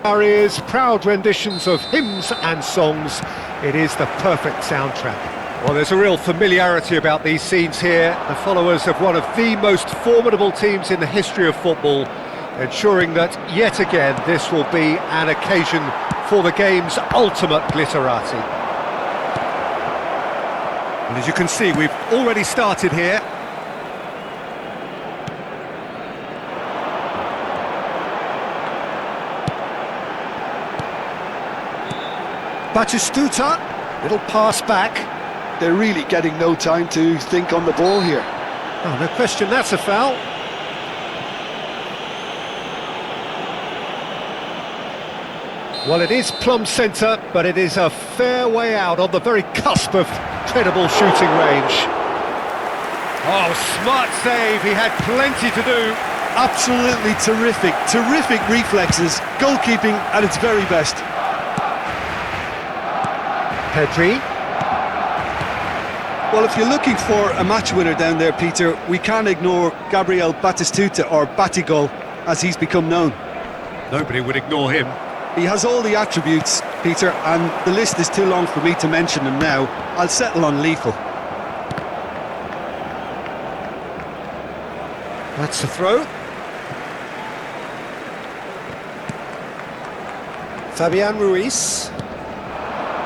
Arias, proud renditions of hymns and songs. It is the perfect soundtrack. Well, there's a real familiarity about these scenes here. The followers of one of the most formidable teams in the history of football, ensuring that yet again this will be an occasion for the game's ultimate glitterati. And as you can see, we've already started here. Batistuta, little pass back. They're really getting no time to think on the ball here. Oh, no question, that's a foul. Well, it is plumb centre, but it is a fair way out on the very cusp of credible shooting range. Oh, smart save, he had plenty to do. Absolutely terrific, terrific reflexes, goalkeeping at its very best. Pedri. Well, if you're looking for a match winner down there, Peter, we can't ignore Gabriel Batistuta, or Batigol, as he's become known. Nobody would ignore him. He has all the attributes, Peter, and the list is too long for me to mention them now. I'll settle on lethal. That's the throw. Fabian Ruiz.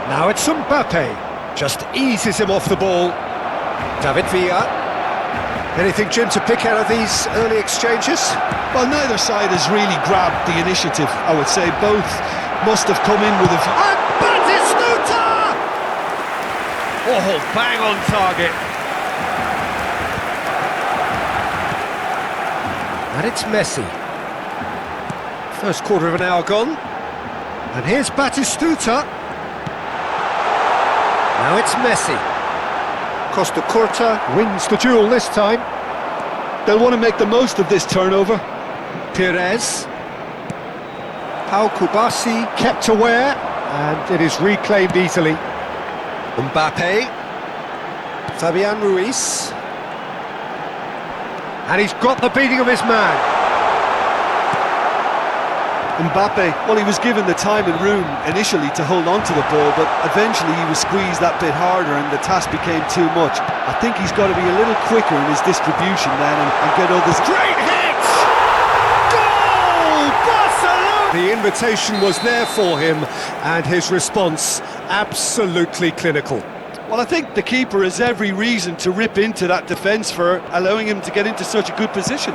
Now it's Mbappe. Just eases him off the ball. David Villa. Anything, Jim, to pick out of these early exchanges? Well, neither side has really grabbed the initiative, I would say. Both must have come in with a... And Batistuta! Oh, bang on target. And it's Messi. First quarter of an hour gone. And here's Batistuta. Now it's Messi. Costa Curta wins the duel this time. They'll want to make the most of this turnover. Perez. Pau Kubasi kept aware, and it is reclaimed easily. Mbappe. Fabian Ruiz. And he's got the beating of his man. Mbappe, well, he was given the time and room initially to hold on to the ball, but eventually he was squeezed that bit harder and the task became too much. I think he's got to be a little quicker in his distribution then and get others... Great hit! Goal! Barcelona! The invitation was there for him, and his response absolutely clinical. Well, I think the keeper has every reason to rip into that defence for allowing him to get into such a good position.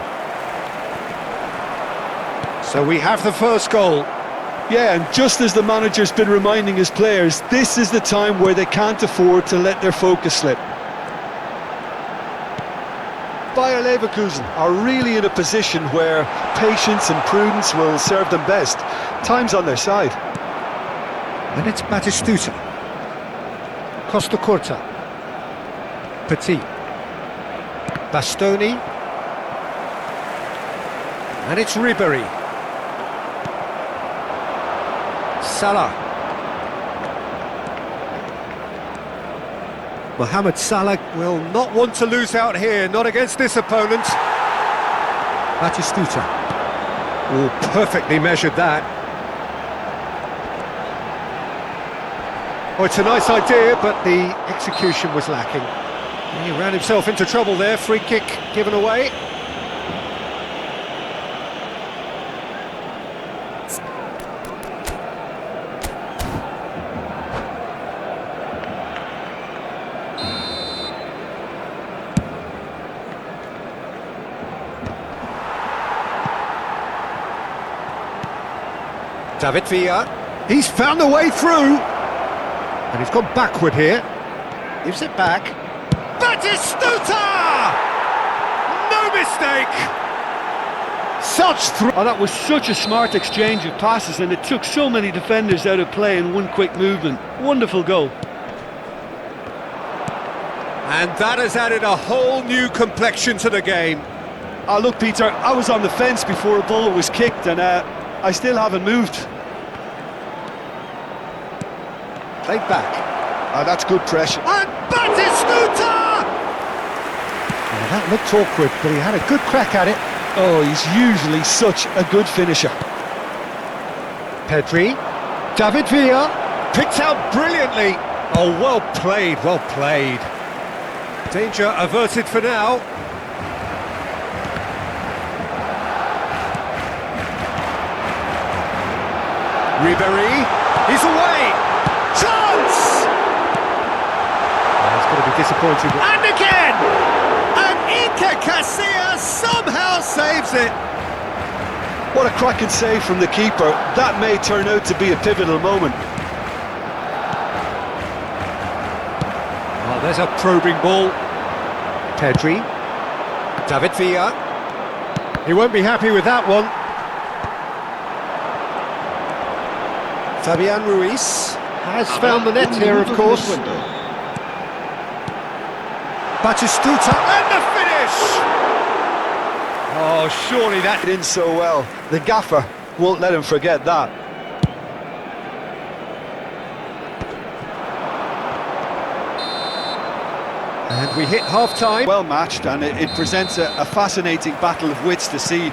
So we have the first goal. Yeah, and just as the manager's been reminding his players, this is the time where they can't afford to let their focus slip. Bayer Leverkusen are really in a position where patience and prudence will serve them best. Time's on their side. And it's Batistuta. Costa Curta. Petit. Bastoni. And it's Ribéry. Salah. Mohamed Salah will not want to lose out here, not against this opponent. Batistuta. Oh, perfectly measured that. Oh, it's a nice idea, but the execution was lacking. He ran himself into trouble there, free kick given away. David Villa, he's found a way through, and he's gone backward here, gives it back, Batistuta! No mistake! Oh, that was such a smart exchange of passes, and it took so many defenders out of play in one quick movement. Wonderful goal. And that has added a whole new complexion to the game. Oh, look, Peter, I was on the fence before a ball was kicked, and I still haven't moved. Played back. Oh, that's good pressure. And BATISTUTA! Yeah, that looked awkward, but he had a good crack at it. Oh, he's usually such a good finisher. Pedri. David Villa. Picked out brilliantly. Oh, well played, well played. Danger averted for now. Ribery. He's away. Chance! Oh, it's going to be disappointing. And again! And Iker Casillas somehow saves it. What a cracking save from the keeper. That may turn out to be a pivotal moment. Oh, there's a probing ball. Pedri. David Villa. He won't be happy with that one. Fabian Ruiz has found the net here, of course. Batistuta and the finish! Oh, surely that In so well. The gaffer won't let him forget that. And we hit half-time. Well matched, and it presents a fascinating battle of wits to see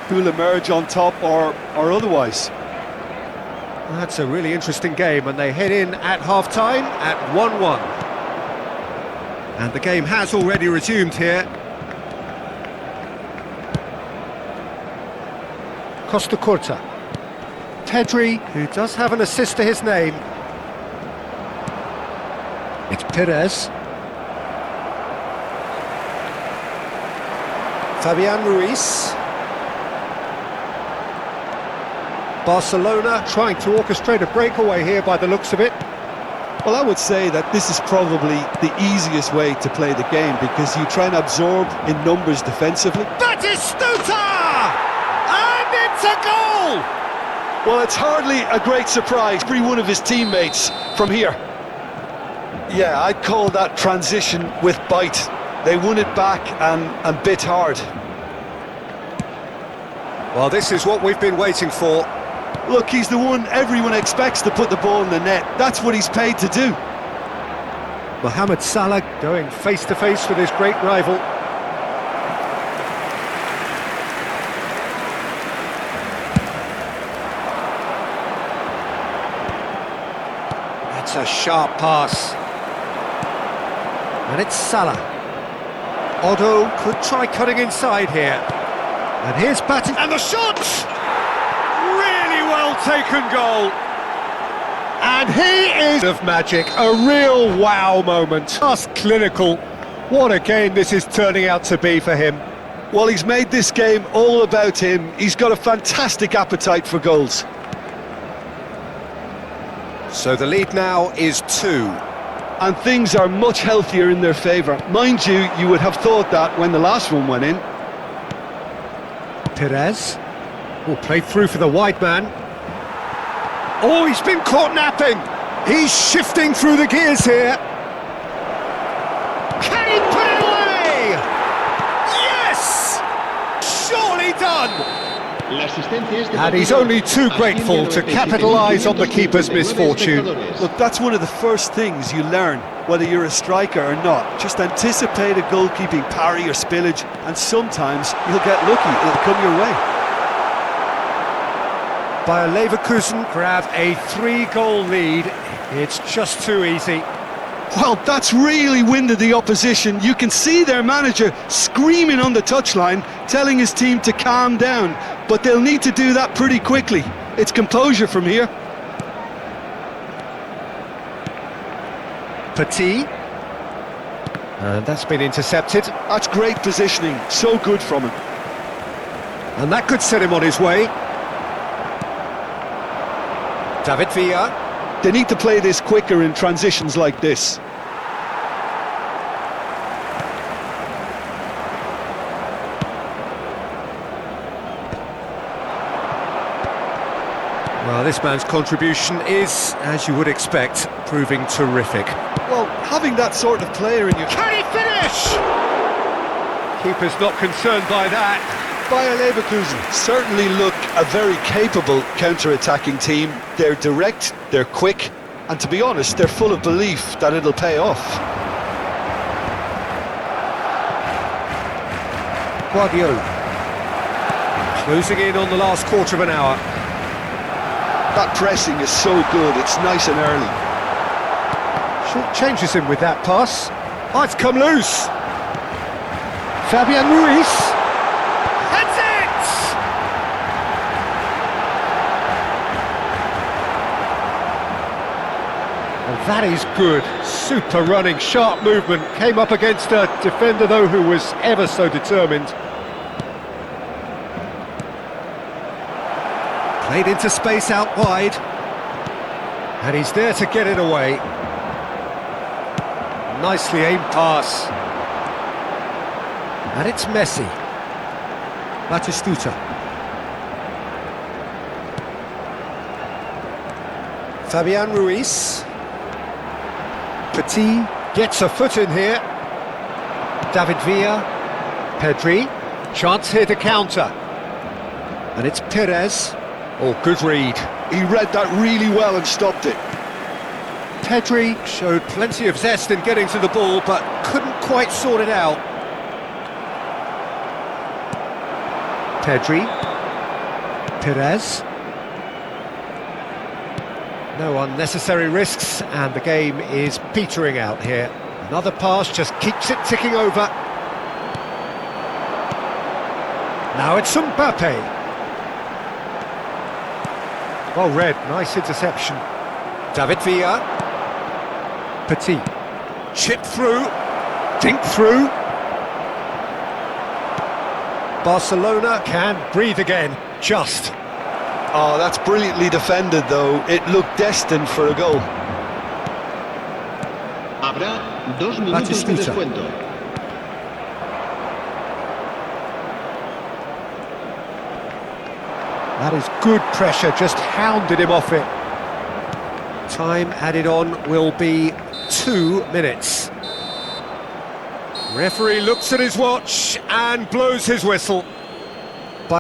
who'll emerge on top or otherwise. That's a really interesting game, and they head in at half-time at 1-1. And the game has already resumed here. Costa Curta. Pedri, who does have an assist to his name. It's Perez. Fabian Ruiz. Barcelona trying to orchestrate a breakaway here by the looks of it. Well, I would say that this is probably the easiest way to play the game, because you try and absorb in numbers defensively. Batistuta! And it's a goal! Well, it's hardly a great surprise. Every one of his teammates from here. Yeah, I'd call that transition with bite. They won it back and bit hard. Well, this is what we've been waiting for. Look, he's the one everyone expects to put the ball in the net. That's what he's paid to do. Mohamed Salah going face-to-face with his great rival. That's a sharp pass. And it's Salah. Otto could try cutting inside here. And here's Batten. And the shot! Really well taken goal. And he is of magic. A real wow moment. Just clinical. What a game this is turning out to be for him. Well, he's made this game all about him. He's got a fantastic appetite for goals. So the lead now is 2. And things are much healthier in their favour. Mind you, you would have thought that when the last one went in. Perez will play through for the wide man. Oh, he's been caught napping. He's shifting through the gears here. Can he put it away? Yes! Surely done. And he's only too grateful to capitalise on the keeper's misfortune. Look, that's one of the first things you learn, whether you're a striker or not. Just anticipate a goalkeeping parry or spillage, and sometimes you'll get lucky, it'll come your way. Bayer Leverkusen grab a 3-goal lead. It's just too easy. Well, that's really winded the opposition. You can see their manager screaming on the touchline, telling his team to calm down, but they'll need to do that pretty quickly. It's composure from here. Petit. And that's been intercepted. That's great positioning, so good from him. And that could set him on his way. David Villa. They need to play this quicker in transitions like this. Well, this man's contribution is, as you would expect, proving terrific. Well, having that sort of player in your... Can he finish? Keeper's not concerned by that. Bayer Leverkusen certainly look a very capable counter-attacking team. They're direct, they're quick, and to be honest, they're full of belief that it'll pay off. Guardiola. Closing in on the last quarter of an hour. That pressing is so good, it's nice and early. Short changes him with that pass. Oh, it's come loose. Fabian Ruiz. That's it! And that is good. Super running, sharp movement. Came up against a defender, though, who was ever so determined. Played into space out wide. And he's there to get it away. Nicely aimed pass. And it's Messi. Batistuta. Fabian Ruiz. Petit gets a foot in here. David Villa. Pedri. Chance here to counter. And it's Perez. Oh, good read. He read that really well and stopped it. Pedri showed plenty of zest in getting to the ball, but couldn't quite sort it out. Pedri. Perez. No unnecessary risks, and the game is petering out here. Another pass just keeps it ticking over. Now it's Mbappe. Well read, nice interception. David Villa. Petit. Chip through. Dink through. Barcelona can breathe again, just. Oh, that's brilliantly defended, though. It looked destined for a goal. Habrá 2 minutos de descuento. That is good pressure, just hounded him off it. Time added on will be 2 minutes. Referee looks at his watch and blows his whistle.